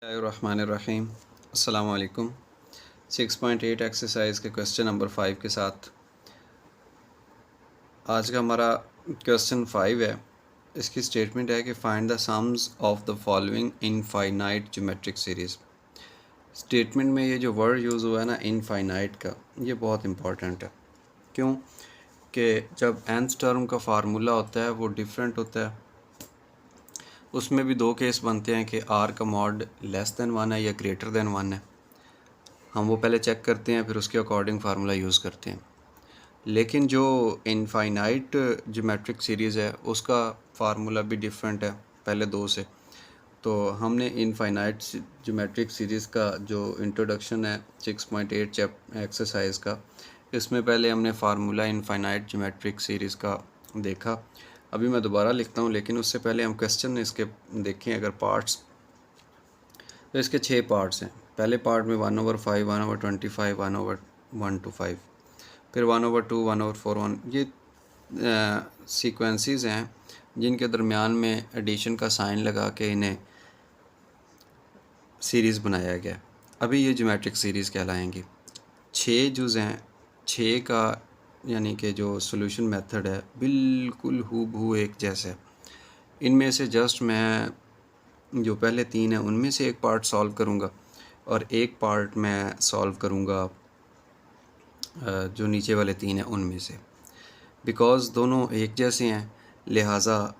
रहमानिर्रहीम। अस्सलामु अलैकुम। 6.8 एक्सरसाइज के क्वेश्चन नंबर 5 के साथ आज का हमारा क्वेश्चन 5 है। इसकी स्टेटमेंट है कि find the sums of the following infinite geometric series. Statement में ये जो वर्ड यूज़ हुआ है ना इनफाइनाइट का, ये बहुत इम्पॉर्टेंट है। क्यों कि जब nth टर्म का फार्मूला होता है वो डिफरेंट होता है। उसमें भी दो केस बनते हैं कि r का मॉड लेस दैन 1 है या ग्रेटर दैन 1 है। हम वो पहले चेक करते हैं, फिर उसके अकॉर्डिंग फार्मूला यूज़ करते हैं। लेकिन जो इनफाइनाइट ज्योमेट्रिक सीरीज़ है उसका फार्मूला भी डिफरेंट है पहले दो से। तो हमने इनफाइनाइट ज्योमेट्रिक सीरीज़ का जो इंट्रोडक्शन है 6.8 एक्सरसाइज का, इसमें पहले हमने फार्मूला इनफाइनाइट ज्योमेट्रिक सीरीज़ का देखा। अभी मैं दोबारा लिखता हूँ, लेकिन उससे पहले हम क्वेश्चन इसके देखें अगर पार्ट्स। तो इसके 6 पार्ट्स हैं। पहले पार्ट में 1/5, 1/25, 1/1 to 5, फिर 1/2, 1/4, 1। ये सीक्वेंसेस हैं जिनके दरमियान में एडिशन का साइन लगा के इन्हें सीरीज़ बनाया गया। अभी ये ज्योमेट्रिक सीरीज़ कहलाएंगी। 6 जुज़ हैं। 6 का यानी कि जो सॉल्यूशन मेथड है बिल्कुल हूबहू एक जैसा है। इनमें से जस्ट मैं जो पहले 3 हैं उनमें से एक पार्ट सॉल्व करूँगा और एक पार्ट मैं सॉल्व करूँगा जो नीचे वाले 3 हैं उनमें से। बिकॉज़ दोनों एक जैसे हैं, लिहाजा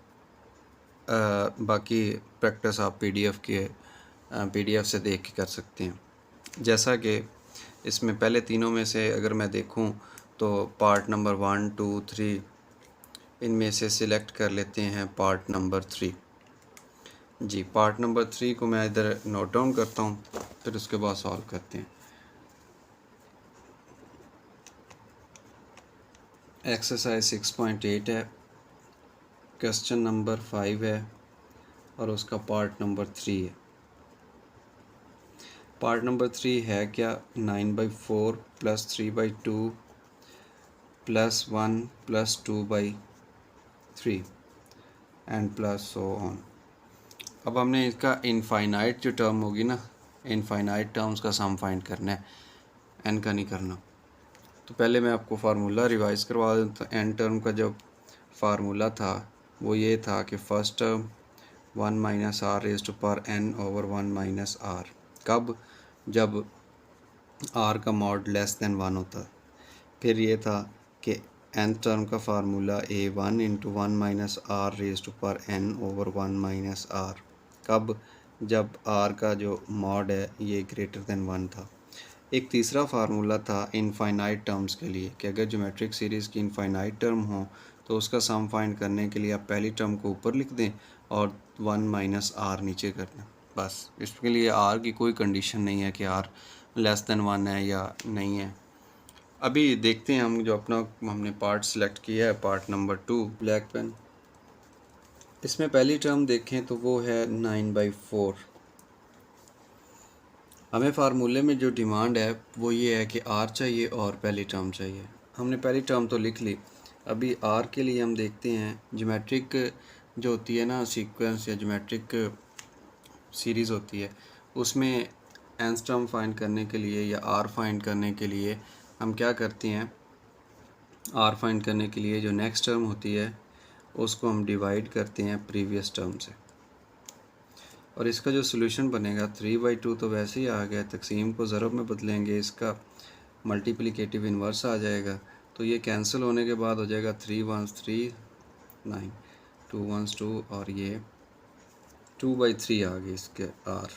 बाकी प्रैक्टिस आप पीडीएफ से देख के कर सकते हैं। जैसा कि इसमें पहले तीनों में से अगर मैं देखूं तो पार्ट नंबर 1, 2, 3 इनमें से सिलेक्ट कर लेते हैं पार्ट नंबर 3। जी, पार्ट नंबर 3 को मैं इधर नोट डाउन करता हूं, फिर उसके बाद सॉल्व करते हैं। एक्सरसाइज 6.8 है, क्वेश्चन नंबर 5 है और उसका पार्ट नंबर 3 है। पार्ट नंबर 3 है क्या? 9/4 + 3/2 + 1 + 2/3 एंड प्लस सो ऑन। अब हमने इसका इनफाइनाइट जो टर्म होगी ना, इनफाइनाइट टर्म्स का सम फाइंड करना है, एन का नहीं करना। तो पहले मैं आपको फार्मूला रिवाइज़ करवा देता हूँ। एन टर्म का जो फार्मूला था वो ये था कि फर्स्ट टर्म 1 - r⁻n/1 - r। कब? जब r का मॉड लेस दैन 1 होता है। फिर ये था कि nth टर्म का फार्मूला a1 × 1 - r⁻n/1 - r। कब? जब r का जो मॉड है ये ग्रेटर दैन 1 था। एक तीसरा फार्मूला था इनफाइनाइट टर्म्स के लिए कि अगर ज्योमेट्रिक सीरीज़ की इनफाइनाइट टर्म हो तो उसका सम फाइंड करने के लिए आप पहली टर्म को ऊपर लिख दें और 1 - r नीचे कर दें। बस इसके लिए r की कोई कंडीशन नहीं है कि r लेस दैन 1 है या नहीं है। अभी देखते हैं हम जो अपना हमने पार्ट सिलेक्ट किया है, पार्ट नंबर 2 ब्लैक पेन। इसमें पहली टर्म देखें तो वो है 9/4। हमें फार्मूले में जो डिमांड है वो ये है कि r चाहिए और पहली टर्म चाहिए। हमने पहली टर्म तो लिख ली। अभी r के लिए हम देखते हैं ज्योमेट्रिक जो होती है ना सीक्वेंस या ज्योमेट्रिक सीरीज़ होती है, उसमें nth टर्म फाइंड करने के लिए या r फाइंड करने के लिए हम क्या करते हैं, r फाइंड करने के लिए जो नेक्स्ट टर्म होती है उसको हम डिवाइड करते हैं प्रीवियस टर्म से, और इसका जो सोल्यूशन बनेगा 3/2 तो वैसे ही आ गया। तकसीम को ज़रब में बदलेंगे, इसका मल्टीप्लिकेटिव इन्वर्स आ जाएगा, तो ये कैंसिल होने के बाद हो जाएगा 3 1s 3 9 2 1s 2 और ये 2/3 आ गई इसके r।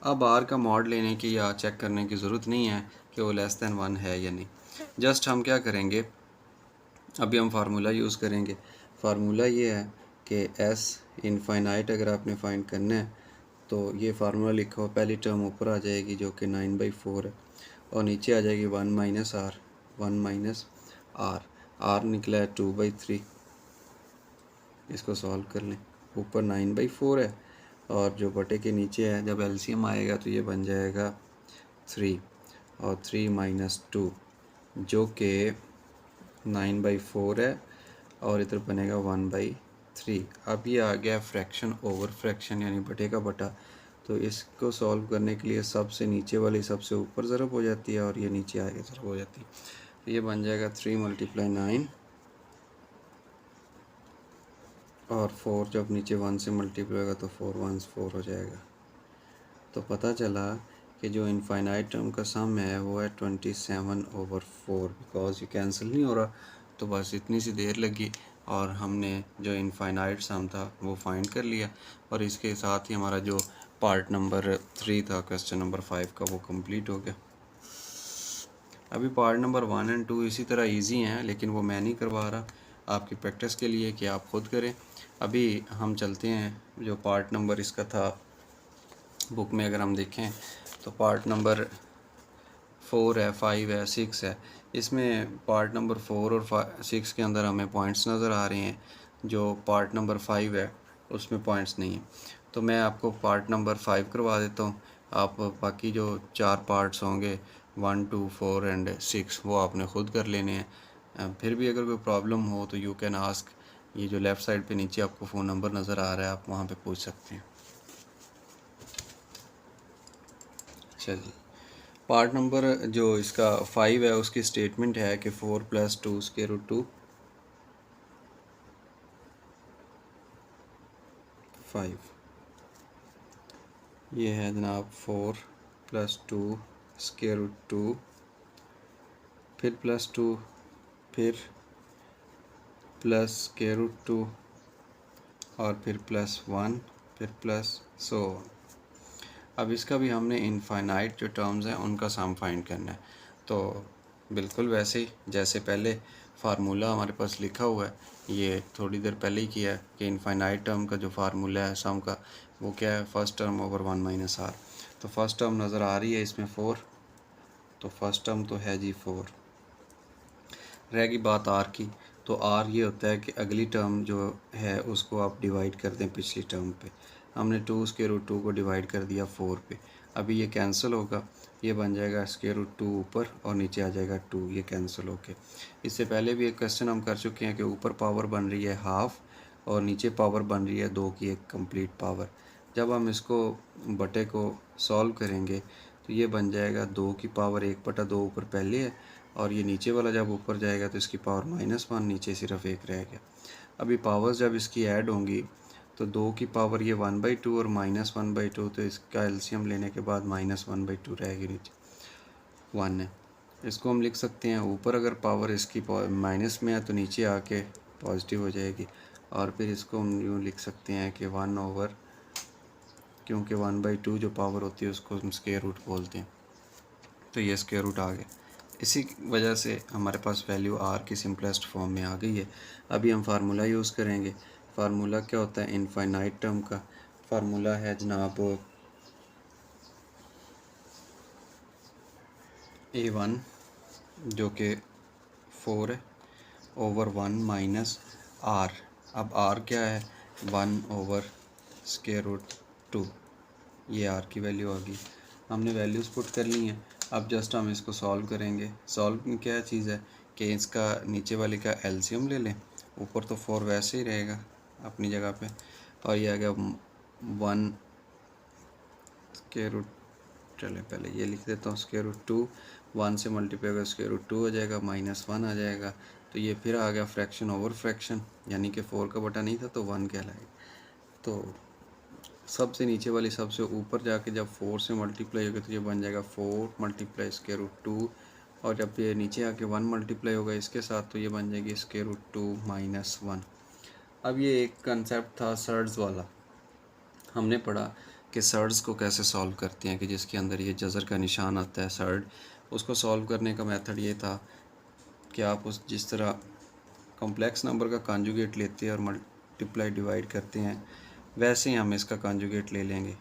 अब r का मॉड लेने की या चेक करने की ज़रूरत नहीं है कि वो लेस दैन 1 है या नहीं। जस्ट हम क्या करेंगे, अभी हम फार्मूला यूज़ करेंगे। फार्मूला ये है कि s इनफाइनाइट अगर आपने फाइंड करना है तो ये फार्मूला लिखा हो, पहली टर्म ऊपर आ जाएगी जो कि 9/4 है और नीचे आ जाएगी 1 - r। r निकला है 2/3। इसको सॉल्व कर लें। ऊपर 9/4 है और जो बटे के नीचे है जब एलसीएम आएगा तो ये बन जाएगा 3 और 3 - 2 जो कि 9/4 है और इधर बनेगा 1/3। अब ये आ गया फ्रैक्शन ओवर फ्रैक्शन यानी बटे का बटा, तो इसको सॉल्व करने के लिए सबसे नीचे वाली सबसे ऊपर ज़रब हो जाती है और ये नीचे आगे ज़रब हो जाती है। तो ये बन जाएगा 3 × 9 और 4 जब नीचे 1 से मल्टीप्लाई होगा तो 4 1 4 हो जाएगा। तो पता चला कि जो इनफाइनाइट टर्म का सम है वो है 27/4, बिकॉज ये कैंसिल नहीं हो रहा। तो बस इतनी सी देर लगी और हमने जो इनफाइनाइट सम था वो फाइंड कर लिया, और इसके साथ ही हमारा जो पार्ट नंबर 3 था क्वेश्चन नंबर 5 का वो कंप्लीट हो गया। अभी पार्ट नंबर 1 और 2 इसी तरह इजी हैं, लेकिन वो मैं नहीं करवा रहा, आपकी प्रैक्टिस के लिए कि आप खुद करें। अभी हम चलते हैं जो पार्ट नंबर इसका था बुक में, अगर हम देखें तो पार्ट नंबर 4 है, 5 है, 6 है। इसमें पार्ट नंबर 4 और 6 के अंदर हमें पॉइंट्स नज़र आ रहे हैं, जो पार्ट नंबर 5 है उसमें पॉइंट्स नहीं हैं। तो मैं आपको पार्ट नंबर 5 करवा देता हूँ, आप बाकी जो 4 पार्ट्स होंगे 1 2 4 एंड 6 वो आपने ख़ुद कर लेने हैं। फिर भी अगर कोई प्रॉब्लम हो तो यू कैन आस्क, ये जो लेफ़्ट साइड पे नीचे आपको फ़ोन नंबर नज़र आ रहा है, आप वहाँ पे पूछ सकते हैं। चलिए, पार्ट नंबर जो इसका 5 है उसकी स्टेटमेंट है कि 4 + 2 √2 5। ये है जनाब 4 + 2 √2, फिर +2, फिर +√2 और फिर +1, फिर प्लस सो। अब इसका भी हमने इनफाइनाइट जो टर्म्स हैं उनका सम फाइंड करना है। तो बिल्कुल वैसे ही जैसे पहले फार्मूला हमारे पास लिखा हुआ है, ये थोड़ी देर पहले ही किया है कि इनफाइनाइट टर्म का जो फार्मूला है सम का वो क्या है, फर्स्ट टर्म ओवर 1 - r। तो फर्स्ट टर्म नज़र आ रही है इसमें 4, तो फर्स्ट टर्म तो है जी 4। रहेगी बात आर की, तो आर ये होता है कि अगली टर्म जो है उसको आप डिवाइड कर दें पिछली टर्म पे। हमने 2 √2 को डिवाइड कर दिया 4 पे, अभी ये कैंसिल होगा, ये बन जाएगा √2 ऊपर और नीचे आ जाएगा 2, ये कैंसिल होके। इससे पहले भी एक क्वेश्चन हम कर चुके हैं कि ऊपर पावर बन रही है हाफ और नीचे पावर बन रही है 2 की 1 कंप्लीट पावर। जब हम इसको बटे को सॉल्व करेंगे तो ये बन जाएगा 2 की पावर 1/2 ऊपर पहले है, और ये नीचे वाला जब ऊपर जाएगा तो इसकी पावर -1, नीचे सिर्फ 1 रह गया। अभी पावर्स जब इसकी ऐड होंगी तो 2 की पावर ये 1/2 और -1/2, तो इसका एलसीएम लेने के बाद -1/2 रहेगी, नीचे 1 है। इसको हम लिख सकते हैं, ऊपर अगर पावर इसकी माइनस में है तो नीचे आके पॉजिटिव हो जाएगी, और फिर इसको हम यूँ लिख सकते हैं कि 1/, क्योंकि 1/2 जो पावर होती है उसको हम स्क्वायर रूट बोलते हैं, तो ये स्क्वायर रूट आ गया। इसी वजह से हमारे पास वैल्यू आर की सिंपलेस्ट फॉर्म में आ गई है। अभी हम फार्मूला यूज़ करेंगे। फार्मूला क्या होता है इनफाइनाइट टर्म का? फार्मूला है जनाब A1 जो कि 4 है ओवर 1 - r। अब r क्या है, 1/√2, ये r की वैल्यू आ गई। हमने वैल्यूज़ पुट कर ली हैं, अब जस्ट हम इसको सॉल्व करेंगे। सॉल्व में क्या चीज़ है कि इसका नीचे वाले का एलसीएम ले लें, ऊपर तो 4 वैसे ही रहेगा अपनी जगह पे, और ये आ गया 1 √, चले पहले ये लिख देता हूँ √2, 1 से मल्टीप्लाई होगा √2 हो जाएगा, -1 आ जाएगा, तो ये फिर आ गया फ्रैक्शन ओवर फ्रैक्शन, यानी कि 4 का बटा नहीं था तो 1 कहलाएगा। तो सबसे नीचे वाली सबसे ऊपर जाके जब 4 से मल्टीप्लाई होगा तो ये बन जाएगा 4 × √2, और जब ये नीचे आके 1 मल्टीप्लाई होगा इसके साथ तो ये बन जाएगी √2 - 1। अब ये एक कंसेप्ट था सर्ड्स वाला, हमने पढ़ा कि सर्ड्स को कैसे सॉल्व करते हैं, कि जिसके अंदर ये जज़र का निशान आता है सर्ड, उसको सॉल्व करने का मेथड ये था कि आप उस जिस तरह कॉम्प्लेक्स नंबर का कॉन्जुगेट लेते हैं और मल्टीप्लाई डिवाइड करते हैं, वैसे ही हम इसका कॉन्जुगेट ले लेंगे।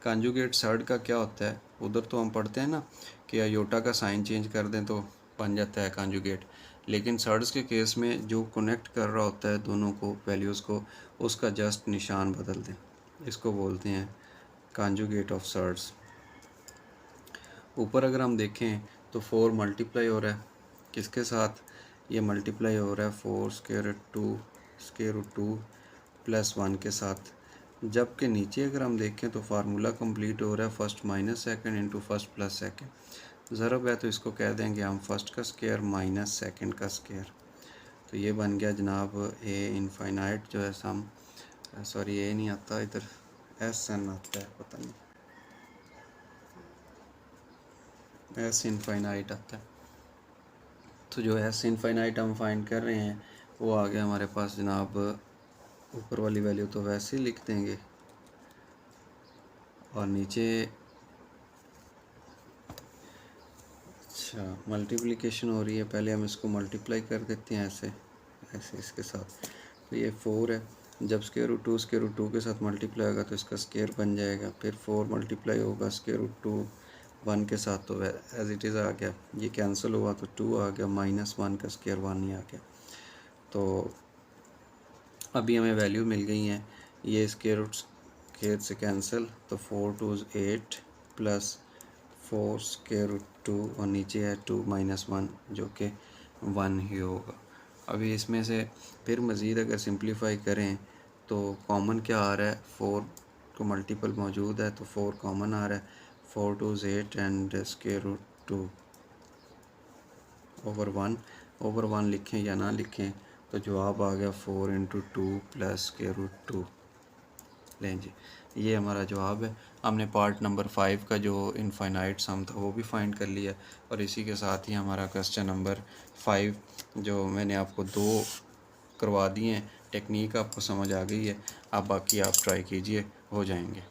कॉन्जुगेट सर्ड का क्या होता है, उधर तो हम पढ़ते हैं ना कि आयोटा का साइन चेंज कर दें तो बन जाता है कॉन्जुगेट, लेकिन सर्ड्स के केस में जो कनेक्ट कर रहा होता है दोनों को वैल्यूज़ को, उसका जस्ट निशान बदल दें, इसको बोलते हैं कॉन्जुगेट ऑफ सर्ड्स। ऊपर अगर हम देखें तो 4 मल्टीप्लाई हो रहा है किसके साथ, ये मल्टीप्लाई हो रहा है 4 √2 +1 के साथ, जबकि नीचे अगर हम देखें तो फार्मूला कंप्लीट हो रहा है first minus second into first plus second. ज़रब है तो इसको कह देंगे हम फर्स्ट का स्क्वायर माइनस सेकंड का स्क्वायर। तो ये बन गया जनाब ए इनफाइनाइट जो है सम, सॉरी ए नहीं आता इधर, एस एन आता है, पता नहीं एस इनफाइनाइट आता है। तो जो एस इनफाइनाइट हम फाइंड कर रहे हैं वो आ गया हमारे पास जनाब, ऊपर वाली वैल्यू तो वैसे ही लिख देंगे और नीचे अच्छा मल्टीप्लिकेशन हो रही है, पहले हम इसको मल्टीप्लाई कर देते हैं ऐसे ऐसे इसके साथ। तो ये 4 है, जब स्क्वायर रूट टू के साथ मल्टीप्लाई होगा तो इसका स्क्वायर बन जाएगा, फिर 4 मल्टीप्लाई होगा स्क्वायर रूट टू 1 के साथ तो एज इट इज़ आ गया, ये कैंसिल हुआ तो 2 आ गया, माइनस 1 का स्क्वायर 1 ही आ गया। तो अभी हमें वैल्यू मिल गई हैं, ये स्क्वायर रूट स्क्वायर से कैंसिल, तो 4 2 8 प्लस 4 स्क्वायर रूट 2 और नीचे है 2 माइनस 1 जो कि 1 ही होगा। अभी इसमें से फिर मज़ीद अगर सिंप्लीफाई करें तो कॉमन क्या आ रहा है, 4 को मल्टीपल मौजूद है तो 4 कॉमन आ रहा है, 4 2 8 एंड स्क्वायर रूट 2 ओवर 1 लिखें या ना लिखें तो जवाब आ गया 4 इंटू 2 प्लस स्क्वायर रूट 2। लें जी, ये हमारा जवाब है। हमने पार्ट नंबर 5 का जो इनफाइनाइट सम था वो भी फाइंड कर लिया और इसी के साथ ही हमारा क्वेश्चन नंबर 5 जो मैंने आपको 2 करवा दिए हैं, टेक्निक आपको समझ आ गई है, अब बाकी आप ट्राई कीजिए, हो जाएंगे।